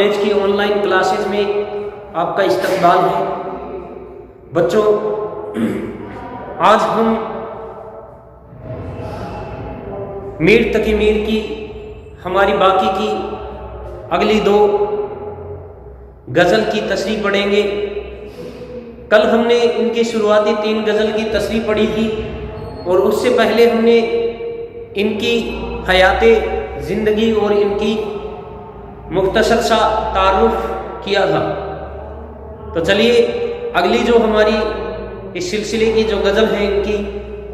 College کی on line classes میں آپ کا استقبال ہے۔ بچوں، آج ہم میر تقی میر کی ہماری باقی کی اگلی 2 غزل کی تصریح پڑھیں گے۔ کل ہم نے ان کی شروعاتی 3 غزل کی تصریح پڑھی تھی، اور اس سے پہلے ہم نے ان کی حیات زندگی اور ان کی مختصر سا تعارف کیا تھا۔ تو چلیے اگلی جو ہماری اس سلسلے کی جو غزل ہے ان کی،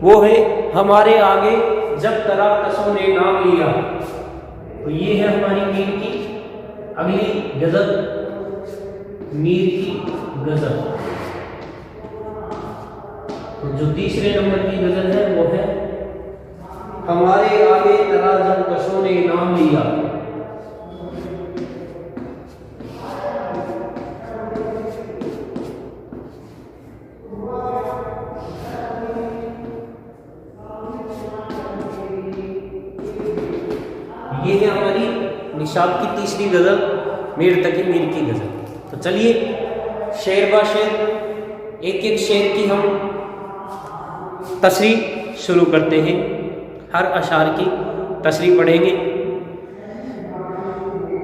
وہ ہے ہمارے آگے جب ترا کسوں نے نام لیا۔ تو یہ ہے ہماری میر کی اگلی غزل، میر کی غزل۔ تو جو تیسرے نمبر کی غزل ہے وہ ہے ہمارے آگے ترا جب کسوں نے نام لیا۔ یہ ہے ہماری نشاب کی تیسری غزل، میر تقی میر کی غزل۔ تو چلیے شعر با شعر ایک ایک شعر کی ہم تصریح شروع کرتے ہیں، ہر اشعار کی تصریح پڑھیں گے۔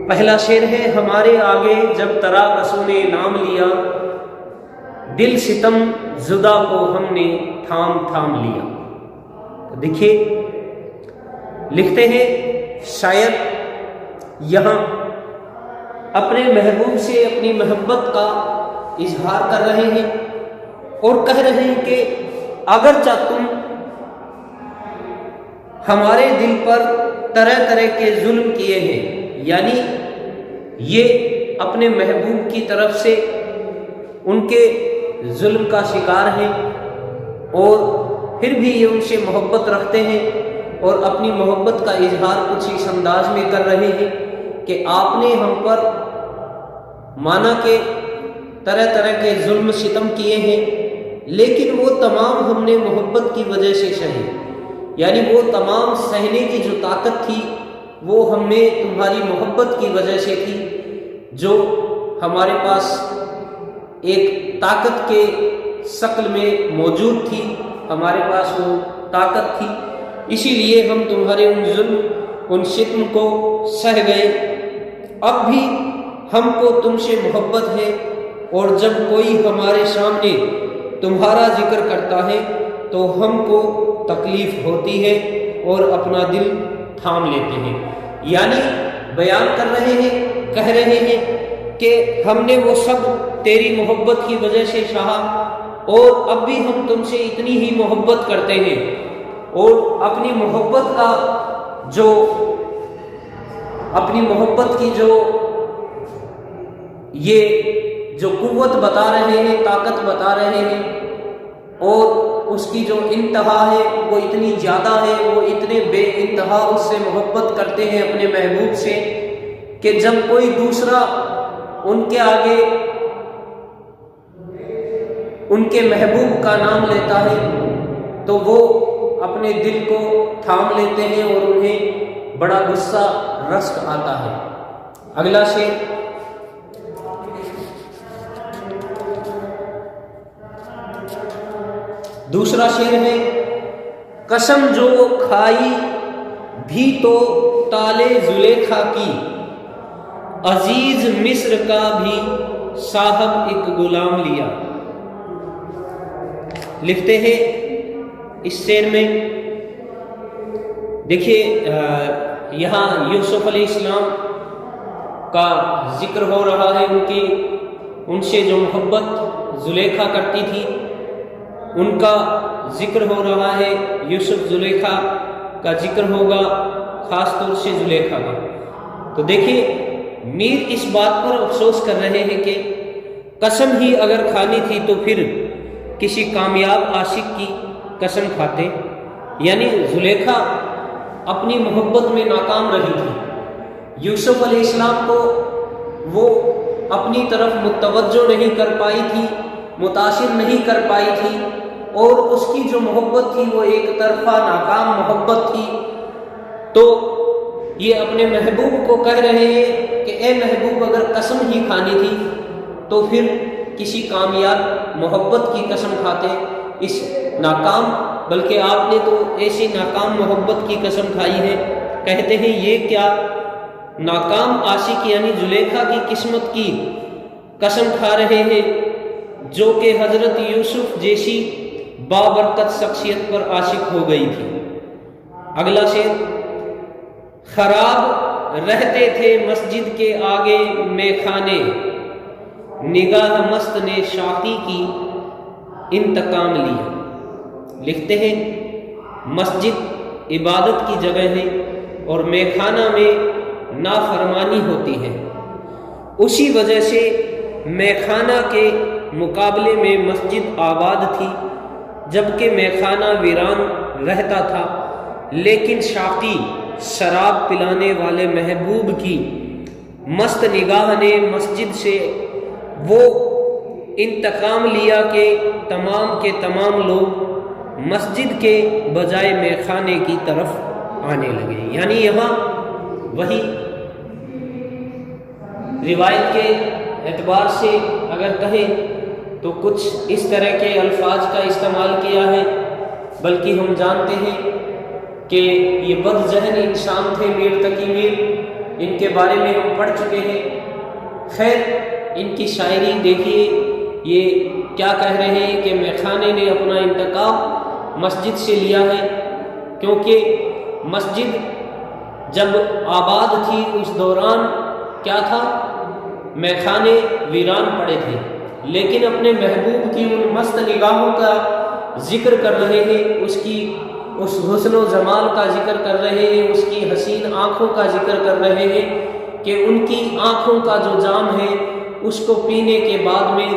پہلا شعر ہے ہمارے آگے جب ترا کسوں نے نام لیا، دل ستم زدہ کو ہم نے تھام تھام لیا۔ تو دیکھیے لکھتے ہیں شاعر یہاں اپنے محبوب سے اپنی محبت کا اظہار کر رہے ہیں اور کہہ رہے ہیں کہ اگرچہ تم ہمارے دل پر طرح طرح کے ظلم کیے ہیں، یعنی یہ اپنے محبوب کی طرف سے ان کے ظلم کا شکار ہیں، اور پھر بھی یہ ان سے محبت رکھتے ہیں اور اپنی محبت کا اظہار کچھ اس انداز میں کر رہے ہیں کہ آپ نے ہم پر مانا کہ طرح طرح کے ظلم ستم کیے ہیں، لیکن وہ تمام ہم نے محبت کی وجہ سے سہے، یعنی وہ تمام سہنے کی جو طاقت تھی وہ ہم میں تمہاری محبت کی وجہ سے تھی، جو ہمارے پاس ایک طاقت کے شکل میں موجود تھی، ہمارے پاس وہ طاقت تھی، اسی لیے ہم تمہارے ان ظلم ان ستم کو سہ گئے۔ اب بھی ہم کو تم سے محبت ہے، اور جب کوئی ہمارے سامنے تمہارا ذکر کرتا ہے تو ہم کو تکلیف ہوتی ہے اور اپنا دل تھام لیتے ہیں۔ یعنی بیان کر رہے ہیں، کہہ رہے ہیں کہ ہم نے وہ سب تیری محبت کی وجہ سے سہا، اور اب بھی ہم تم سے اتنی ہی محبت کرتے ہیں، اور اپنی محبت کا جو اپنی محبت کی جو یہ جو قوت بتا رہے ہیں، طاقت بتا رہے ہیں، اور اس کی جو انتہا ہے وہ اتنی زیادہ ہے، وہ اتنے بے انتہا اس سے محبت کرتے ہیں اپنے محبوب سے کہ جب کوئی دوسرا ان کے آگے ان کے محبوب کا نام لیتا ہے تو وہ اپنے دل کو تھام لیتے ہیں اور انہیں بڑا غصہ رشک آتا ہے۔ اگلا شعر دوسرا شعر ہے قسم جو کھائی بھی تو تالے زلیخا کی، عزیز مصر کا بھی صاحب ایک غلام لیا۔ لکھتے ہیں اس شعر میں، دیکھیے یہاں یوسف علیہ السلام کا ذکر ہو رہا ہے، ان سے جو محبت زلیخا کرتی تھی ان کا ذکر ہو رہا ہے، یوسف زلیخا کا ذکر ہوگا، خاص طور سے زلیخا کا۔ تو دیکھیے میر اس بات پر افسوس کر رہے ہیں کہ قسم ہی اگر کھانی تھی تو پھر کسی کامیاب عاشق کی قسم کھاتے، یعنی زلیخا اپنی محبت میں ناکام رہی تھی، یوسف علیہ السلام کو وہ اپنی طرف متوجہ نہیں کر پائی تھی، متاثر نہیں کر پائی تھی، اور اس کی جو محبت تھی وہ ایک طرفہ ناکام محبت تھی۔ تو یہ اپنے محبوب کو کہہ رہے ہیں کہ اے محبوب، اگر قسم ہی کھانی تھی تو پھر کسی کامیاب محبت کی قسم کھاتے، اس ناکام، بلکہ آپ نے تو ایسی ناکام محبت کی قسم کھائی ہے۔ کہتے ہیں یہ کیا ناکام عاشق یعنی زلیخا کی قسمت کی قسم کھا رہے ہیں جو کہ حضرت یوسف جیسی بابرکت شخصیت پر عاشق ہو گئی تھی۔ اگلا شعر، خراب رہتے تھے مسجد کے آگے میخانے، نگاہ مست نے شاقی کی انتقام لیا۔ لکھتے ہیں مسجد عبادت کی جگہ ہے اور میخانہ میں نافرمانی ہوتی ہے، اسی وجہ سے میخانہ کے مقابلے میں مسجد آباد تھی، جبکہ میخانہ ویران رہتا تھا۔ لیکن شاقی شراب پلانے والے محبوب کی مست نگاہ نے مسجد سے وہ انتقام لیا کہ تمام کے تمام لوگ مسجد کے بجائے میخانے کی طرف آنے لگے۔ یعنی یہاں وہی روایت کے اعتبار سے اگر کہیں تو کچھ اس طرح کے الفاظ کا استعمال کیا ہے، بلکہ ہم جانتے ہیں کہ یہ بد ذہن انسان تھے میر تقی میر، ان کے بارے میں ہم پڑھ چکے ہیں۔ خیر، ان کی شاعری دیکھیے، یہ کیا کہہ رہے ہیں کہ میخانے نے اپنا انتقام مسجد سے لیا ہے، کیونکہ مسجد جب آباد تھی اس دوران کیا تھا، میخانے ویران پڑے تھے، لیکن اپنے محبوب کی ان مست نگاہوں کا ذکر کر رہے ہیں، اس حسن و جمال کا ذکر کر رہے ہیں، اس کی حسین آنکھوں کا ذکر کر رہے ہیں کہ ان کی آنکھوں کا جو جام ہے اس کو پینے کے بعد میں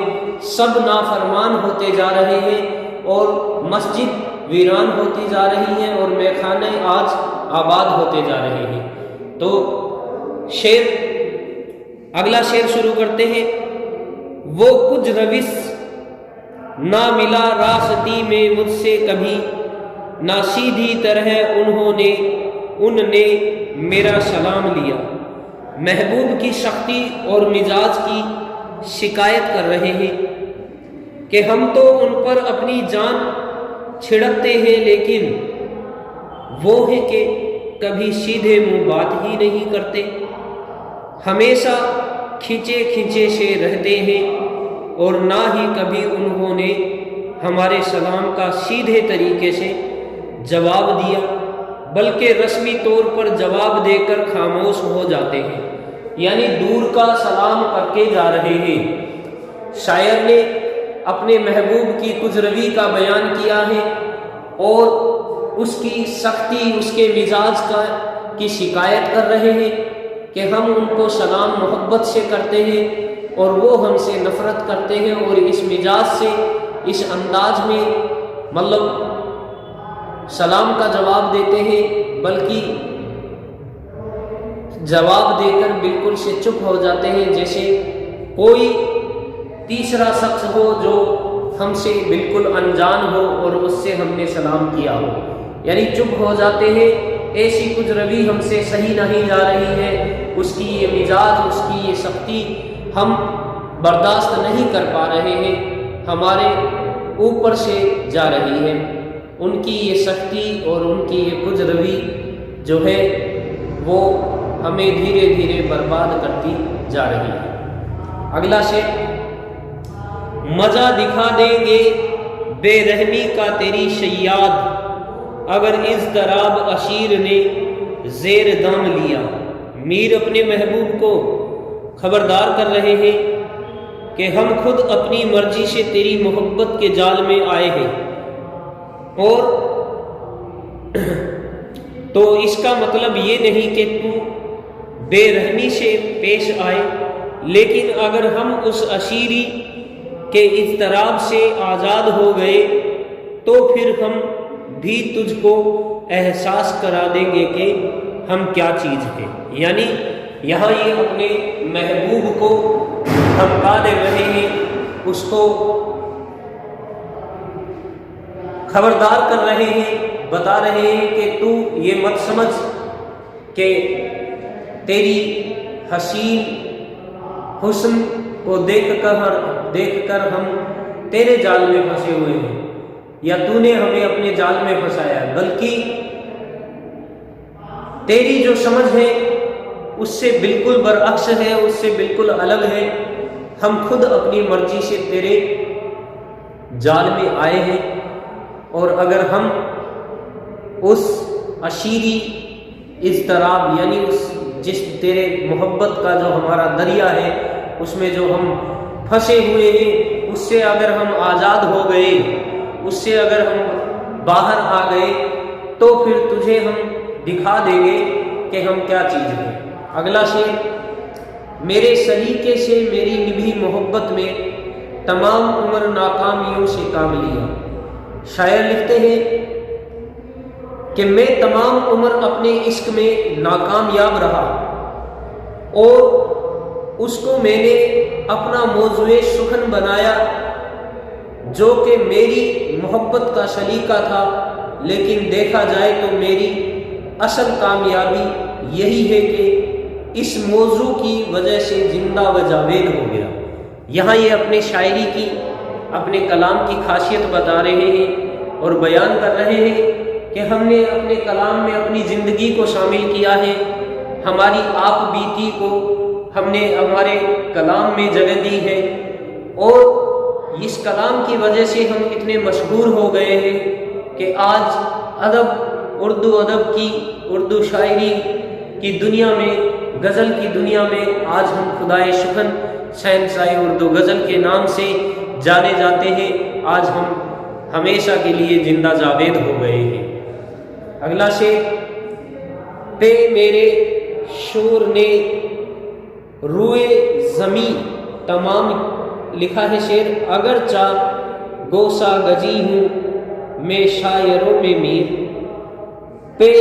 سب نافرمان ہوتے جا رہے ہیں اور مسجد ویران ہوتی جا رہی ہے اور میخانے آج آباد ہوتے جا رہے ہیں۔ تو اگلا شعر شروع کرتے ہیں، وہ کچھ روش نہ ملا راستی میں مجھ سے کبھی، نہ سیدھی طرح ان نے میرا سلام لیا۔ محبوب کی سختی اور مزاج کی شکایت کر رہے ہیں کہ ہم تو ان پر اپنی جان چھڑکتے ہیں، لیکن وہ ہے کہ کبھی سیدھے منہ بات ہی نہیں کرتے، ہمیشہ کھینچے کھینچے سے رہتے ہیں اور نہ ہی کبھی انہوں نے ہمارے سلام کا سیدھے طریقے سے جواب دیا، بلکہ رسمی طور پر جواب دے کر خاموش ہو جاتے ہیں، یعنی دور کا سلام کر کے جا رہے ہیں۔ شاعر نے اپنے محبوب کی کچھ روی کا بیان کیا ہے اور اس کی سختی، اس کے مزاج کی شکایت کر رہے ہیں کہ ہم ان کو سلام محبت سے کرتے ہیں اور وہ ہم سے نفرت کرتے ہیں، اور اس مزاج سے، اس انداز میں مطلب سلام کا جواب دیتے ہیں، بلکہ جواب دے کر بالکل سے چپ ہو جاتے ہیں، جیسے کوئی تیسرا شخص ہو جو ہم سے بالکل انجان ہو اور اس سے ہم نے سلام کیا ہو، یعنی چپ ہو جاتے ہیں۔ ایسی کچھ روی ہم سے صحیح نہیں جا رہی ہے، اس کی یہ مزاج، اس کی یہ سختی ہم برداشت نہیں کر پا رہے ہیں، ہمارے اوپر سے جا رہی ہے۔ ان کی یہ سختی اور ان کی یہ کچھ روی جو ہے وہ ہمیں دھیرے دھیرے برباد کرتی جا رہی ہے۔ اگلا شعر، مزہ دکھا دیں گے بے رحمی کا تیری شیاد، اگر اضطراب اشیر نے زیر دام لیا۔ میر اپنے محبوب کو خبردار کر رہے ہیں کہ ہم خود اپنی مرضی سے تیری محبت کے جال میں آئے ہیں، اور تو اس کا مطلب یہ نہیں کہ تو بے رحمی سے پیش آئے، لیکن اگر ہم اس اسیری کے اضطراب سے آزاد ہو گئے تو پھر ہم بھی تجھ کو احساس کرا دیں گے کہ ہم کیا چیز ہیں۔ یعنی یہاں یہ اپنے محبوب کو دھمکا دے رہے ہیں، اس کو خبردار کر رہے ہیں، بتا رہے ہیں کہ تو یہ مت سمجھ کہ تیری حسین حسن کو دیکھ کر ہم تیرے جال میں پھنسے ہوئے ہیں، یا تو نے ہمیں اپنے جال میں پھنسایا ہے، بلکہ تیری جو سمجھ ہے اس سے بالکل برعکس ہے، اس سے بالکل الگ ہے۔ ہم خود اپنی مرضی سے تیرے جال میں آئے ہیں، اور اگر ہم اس عشیری اضطراب یعنی جس تیرے محبت کا جو ہمارا دریا ہے اس میں جو ہم پھنسے ہوئے ہیں، اس سے اگر ہم آزاد ہو گئے، اس سے اگر ہم باہر آ گئے، تو پھر تجھے ہم دکھا دیں گے کہ ہم کیا چیز ہیں۔ اگلا شعر، میرے سلیقے سے میری نبھی محبت میں تمام عمر ناکامیوں سے کام لیا۔ شاعر لکھتے ہیں کہ میں تمام عمر اپنے عشق میں ناکامیاب رہا، اور اس کو میں نے اپنا موضوع سخن بنایا جو کہ میری محبت کا سلیقہ تھا، لیکن دیکھا جائے تو میری اصل کامیابی یہی ہے کہ اس موضوع کی وجہ سے زندہ و جاوید ہو گیا۔ یہاں یہ اپنے شاعری کی، اپنے کلام کی خاصیت بتا رہے ہیں اور بیان کر رہے ہیں کہ ہم نے اپنے کلام میں اپنی زندگی کو شامل کیا ہے، ہماری آپ بیتی کو ہم نے ہمارے کلام میں جگہ دی ہے، اور اس کلام کی وجہ سے ہم اتنے مشہور ہو گئے ہیں کہ آج اردو ادب کی، اردو شاعری کی دنیا میں، غزل کی دنیا میں آج ہم خدائے شکر شہنشاہ اردو غزل کے نام سے جانے جاتے ہیں۔ آج ہم ہمیشہ کے لیے زندہ جاوید ہو گئے ہیں۔ اگلا شعر، پہ میرے شور نے روئے زمیں تمام، لکھا ہے شعر، اگرچہ گوسا گجی ہوں میں شاعروں میں میر، پہ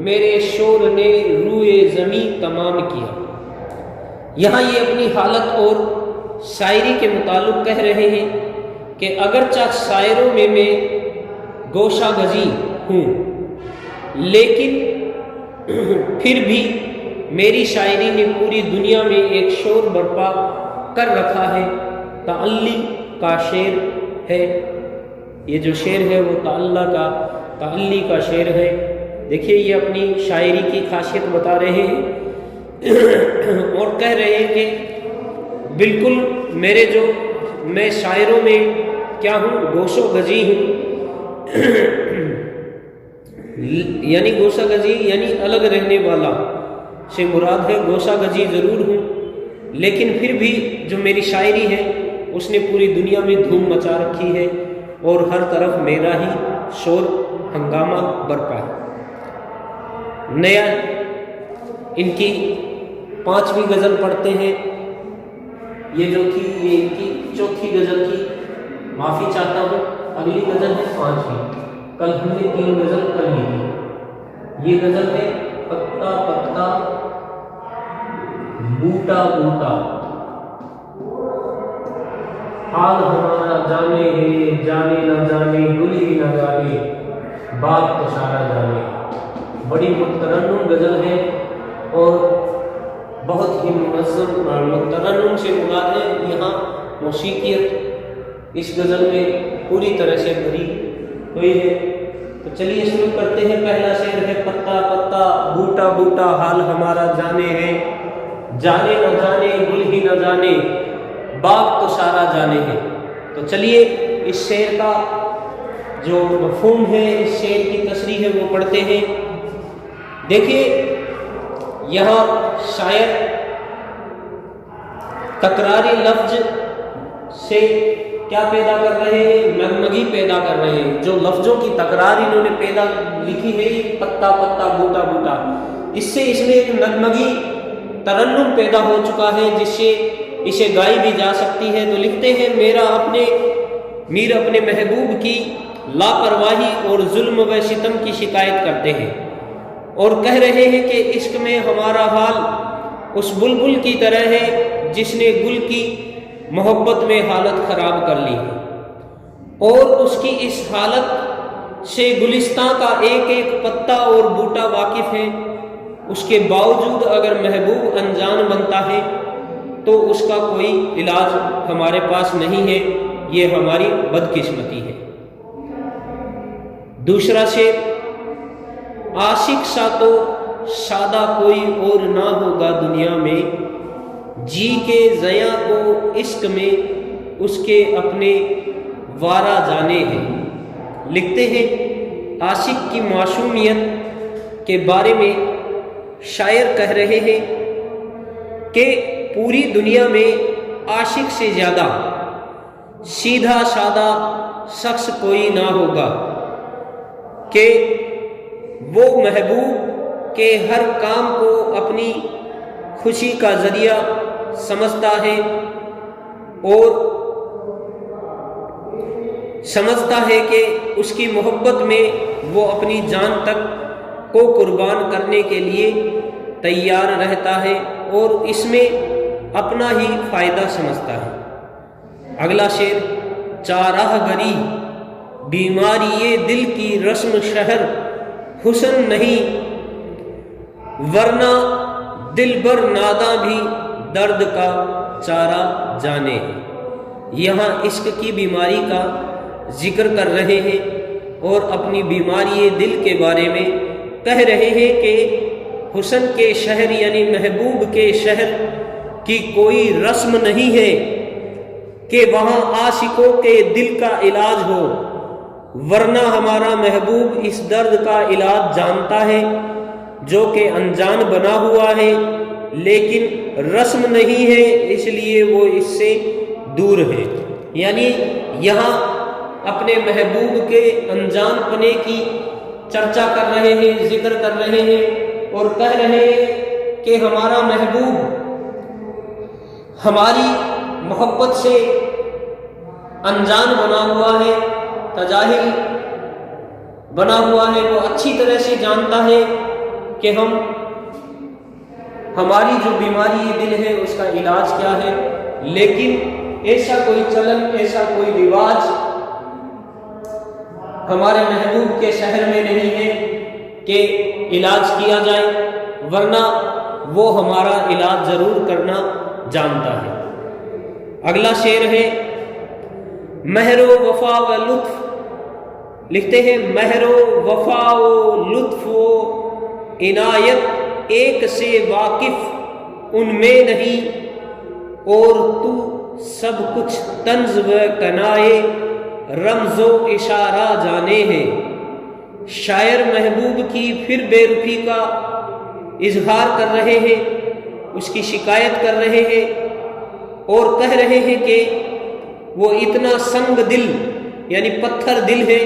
میرے شور نے روئے زمیں تمام کیا۔ یہاں یہ اپنی حالت اور شاعری کے متعلق کہہ رہے ہیں کہ اگرچہ شاعروں میں گوشہ گجی ہوں، لیکن پھر بھی میری شاعری نے پوری دنیا میں ایک شور برپا کر رکھا ہے۔ تعلی کا شعر ہے، یہ جو شعر ہے وہ تعلی کا شعر ہے۔ دیکھیے یہ اپنی شاعری کی خاصیت بتا رہے ہیں اور کہہ رہے ہیں کہ بالکل میں شاعروں میں کیا ہوں، گوش و گجی ہوں، یعنی گوشہ گجی یعنی الگ رہنے والا سے مراد ہے، گوشہ گجی ضرور ہوں، لیکن پھر بھی جو میری شاعری ہے اس نے پوری دنیا میں دھوم مچا رکھی ہے، اور ہر طرف میرا ہی شور ہنگامہ برپا ہے۔ نیا ان کی 5ویں غزل پڑھتے ہیں، یہ جو تھی یہ ان کی 4تھی غزل تھی، معافی چاہتا ہوں، اگلی غزل ہے 5ویں، کل ہم نے 3 غزل کر لی تھی۔ یہ غزل ہے پتا پتا بوٹا بوٹا، حال ہمارا جانے ہے جانے نہ جانے، گل ہی نہ جانے بات تو سارا جانے۔ بڑی مترنم غزل ہے اور بہت ہی منظم، ترنم سے مراد ہے یہاں موسیقیت اس غزل میں پوری طرح سے بھری ہوئی ہے۔ تو چلیے شروع کرتے ہیں۔ پہلا شعر ہے پتا پتا بوٹا بوٹا، حال ہمارا جانے ہے جانے نہ جانے، گل ہی نہ جانے باغ تو سارا جانے ہے۔ تو چلیے اس شعر کا جو مفہوم ہے، اس شعر کی تشریح ہے وہ پڑھتے ہیں۔ دیکھیے یہاں شاعر تکراری لفظ سے کیا پیدا کر رہے ہیں، نغمگی پیدا کر رہے ہیں۔ جو لفظوں کی تکرار انہوں نے پیدا لکھی ہے، پتا پتا بوٹا بوٹا، اس سے اس میں ایک نغمگی ترنم پیدا ہو چکا ہے جس سے اسے گائی بھی جا سکتی ہے۔ تو لکھتے ہیں میر اپنے محبوب کی لاپرواہی اور ظلم و ستم کی شکایت کرتے ہیں، اور کہہ رہے ہیں کہ عشق میں ہمارا حال اس بلبل کی طرح ہے جس نے گل کی محبت میں حالت خراب کر لی ہے، اور اس کی اس حالت سے گلستان کا ایک ایک پتا اور بوٹا واقف ہے، اس کے باوجود اگر محبوب انجان بنتا ہے تو اس کا کوئی علاج ہمارے پاس نہیں ہے، یہ ہماری بدقسمتی ہے۔ دوسرا شعر، عاشق سا تو شادہ کوئی اور نہ ہوگا دنیا میں، جی کے زیاں کو عشق میں اس کے اپنے وارا جانے ہیں۔ لکھتے ہیں عاشق کی معصومیت کے بارے میں شاعر کہہ رہے ہیں کہ پوری دنیا میں عاشق سے زیادہ سیدھا سادہ شخص کوئی نہ ہوگا، کہ وہ محبوب کے ہر کام کو اپنی خوشی کا ذریعہ سمجھتا ہے اور سمجھتا ہے کہ اس کی محبت میں وہ اپنی جان تک کو قربان کرنے کے لیے تیار رہتا ہے اور اس میں اپنا ہی فائدہ سمجھتا ہے۔ اگلا شعر، چاراہ گری بیماری یہ دل کی رسم شہر حسن نہیں، ورنہ دل بر ناداں بھی درد کا چارہ جانے ہیں۔ یہاں عشق کی بیماری کا ذکر کر رہے ہیں اور اپنی بیماری دل کے بارے میں کہہ رہے ہیں کہ حسن کے شہر یعنی محبوب کے شہر کی کوئی رسم نہیں ہے کہ وہاں عاشقوں کے دل کا علاج ہو، ورنہ ہمارا محبوب اس درد کا علاج جانتا ہے جو کہ انجان بنا ہوا ہے، لیکن رسم نہیں ہے اس لیے وہ اس سے دور ہے۔ یعنی یہاں اپنے محبوب کے انجان پنے کی چرچا کر رہے ہیں، ذکر کر رہے ہیں اور کہہ رہے ہیں کہ ہمارا محبوب ہماری محبت سے انجان بنا ہوا ہے، تجاہل بنا ہوا ہے، وہ اچھی طرح سے جانتا ہے کہ ہماری جو بیماری دل ہے اس کا علاج کیا ہے، لیکن ایسا کوئی چلن، ایسا کوئی رواج ہمارے محبوب کے شہر میں نہیں ہے کہ علاج کیا جائے، ورنہ وہ ہمارا علاج ضرور کرنا جانتا ہے۔ اگلا شعر ہے، مہر و وفا و لطف، لکھتے ہیں مہر و وفا و لطف و عنایت ایک سے واقف ان میں نہیں، اور تو سب کچھ طنز و کنائے رمز و اشارہ جانے ہیں۔ شاعر محبوب کی پھر بے رخی کا اظہار کر رہے ہیں، اس کی شکایت کر رہے ہیں اور کہہ رہے ہیں کہ وہ اتنا سنگ دل یعنی پتھر دل ہے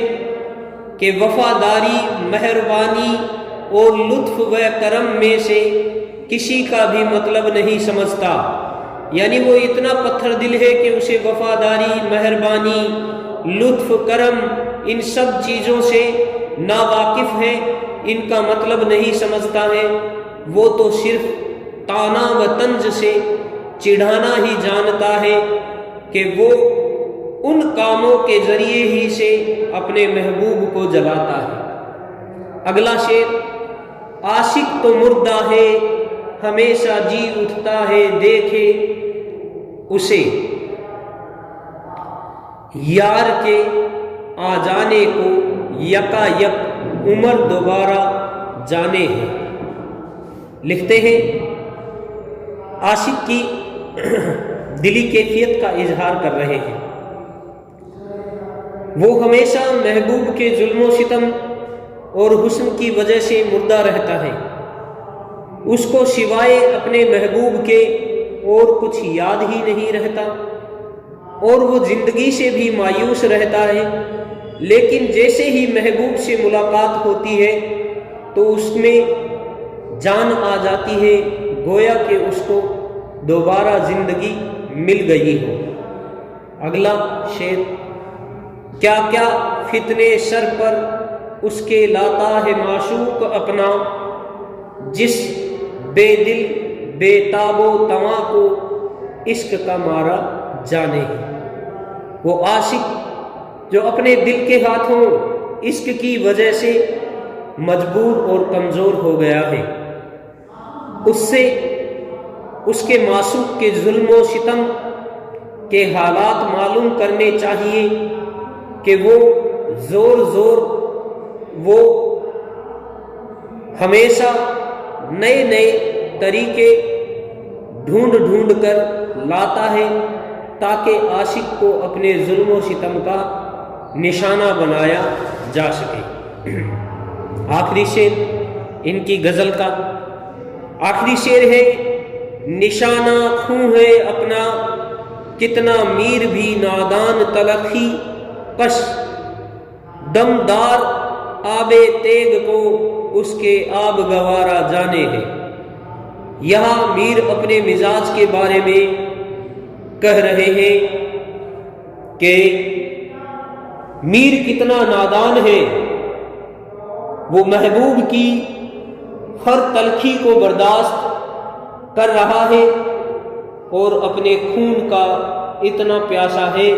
کہ وفاداری، مہربانی اور لطف و کرم میں سے کسی کا بھی مطلب نہیں سمجھتا۔ یعنی وہ اتنا پتھر دل ہے کہ اسے وفاداری، مہربانی، لطف، کرم ان سب چیزوں سے ناواقف ہے، ان کا مطلب نہیں سمجھتا ہے، وہ تو صرف طعنہ و طنز سے چڑھانا ہی جانتا ہے کہ وہ ان کاموں کے ذریعے ہی سے اپنے محبوب کو جلاتا ہے۔ اگلا شعر، عاشق تو مردہ ہے ہمیشہ جی اٹھتا ہے دیکھے اسے، یار کے آ جانے کو یکا یک عمر دوبارہ جانے ہیں۔ لکھتے ہیں عاشق کی دلی کیفیت کا اظہار کر رہے ہیں، وہ ہمیشہ محبوب کے ظلم و ستم اور حسن کی وجہ سے مردہ رہتا ہے، اس کو سوائے اپنے محبوب کے اور کچھ یاد ہی نہیں رہتا، اور وہ زندگی سے بھی مایوس رہتا ہے، لیکن جیسے ہی محبوب سے ملاقات ہوتی ہے تو اس میں جان آ جاتی ہے، گویا کہ اس کو دوبارہ زندگی مل گئی ہو۔ اگلا شعر، کیا کیا فتنے سر پر اس کے لاتا ہے معشوق اپنا، جس بے دل بے تاب و تواں کو عشق کا مارا جانے ہے۔ وہ عاشق جو اپنے دل کے ہاتھوں عشق کی وجہ سے مجبور اور کمزور ہو گیا ہے، اس سے اس کے معشوق کے ظلم و ستم کے حالات معلوم کرنے چاہیے کہ وہ ہمیشہ نئے نئے طریقے ڈھونڈ کر لاتا ہے تاکہ عاشق کو اپنے ظلم و ستم کا نشانہ بنایا جا سکے۔ آخری شعر ان کی غزل کا آخری شعر ہے: نشانہ خوں ہے اپنا کتنا میر بھی نادان تلخی کش، دمدار آب تیغ کو اس کے آب گوارا جانے ہے۔ یہاں میر اپنے مزاج کے بارے میں کہہ رہے ہیں کہ میر کتنا نادان ہے، وہ محبوب کی ہر تلخی کو برداشت کر رہا ہے اور اپنے خون کا اتنا پیاسا ہے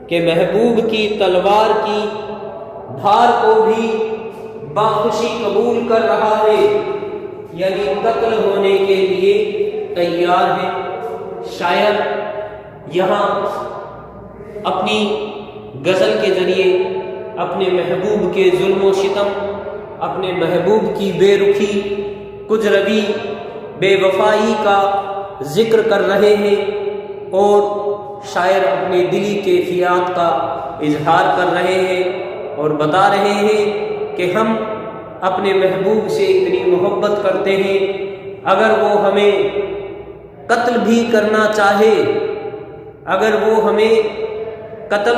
کہ محبوب کی تلوار کی دھار کو بھی باخوشی قبول کر رہا ہے، یعنی قتل ہونے کے لیے تیار ہے۔ شاعر یہاں اپنی غزل کے ذریعے اپنے محبوب کے ظلم و ستم، اپنے محبوب کی بے رخی، کچھ روی، بے وفائی کا ذکر کر رہے ہیں اور شاعر اپنے دلی کیفیات کا اظہار کر رہے ہیں اور بتا رہے ہیں کہ ہم اپنے محبوب سے اتنی محبت کرتے ہیں، اگر وہ ہمیں قتل بھی کرنا چاہے، اگر وہ ہمیں قتل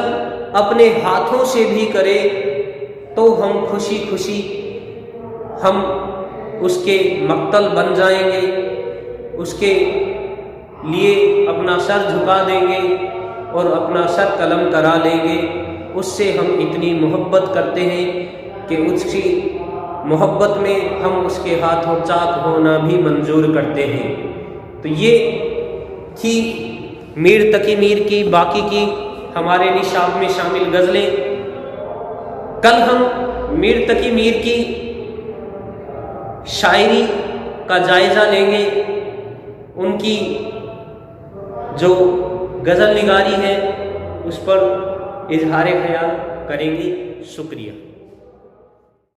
اپنے ہاتھوں سے بھی کرے تو ہم خوشی خوشی ہم اس کے مقتل بن جائیں گے، اس کے لیے اپنا سر جھکا دیں گے اور اپنا سر قلم کرا لیں گے۔ اس سے ہم اتنی محبت کرتے ہیں کہ اس کی محبت میں ہم اس کے ہاتھوں چاک ہونا بھی منظور کرتے ہیں۔ تو یہ تھی میر تقی میر کی باقی کی ہمارے نصاب میں شامل غزلیں۔ کل ہم میر تقی میر کی شاعری کا جائزہ لیں گے، ان کی جو غزل نگاری ہے اس پر اظہار خیال کریں گے۔ شکریہ۔